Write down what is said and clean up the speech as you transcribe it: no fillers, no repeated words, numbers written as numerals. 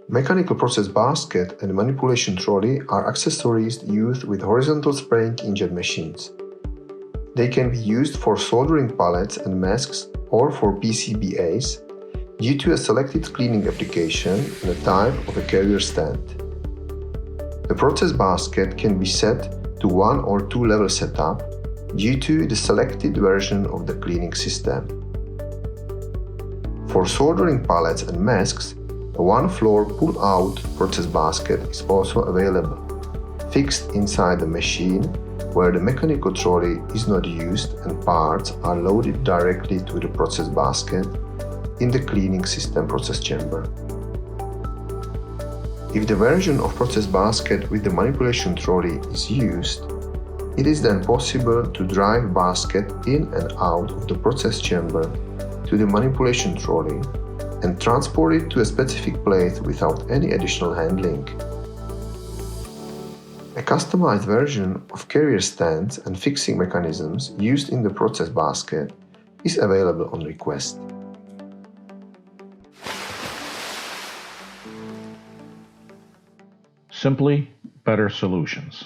Mechanical process basket and manipulation trolley are accessories used with horizontal spraying inkjet machines. They can be used for soldering pallets and masks or for PCBAs due to a selected cleaning application and a type of a carrier stand. The process basket can be set to 1 or 2 level setup due to the selected version of the cleaning system. For soldering pallets and masks, a one-floor pull-out process basket is also available, fixed inside the machine where the mechanical trolley is not used and parts are loaded directly to the process basket in the cleaning system process chamber. If the version of process basket with the manipulation trolley is used, it is then possible to drive basket in and out of the process chamber to the manipulation trolley and transport it to a specific place without any additional handling. A customized version of carrier stands and fixing mechanisms used in the process basket is available on request. Simply better solutions.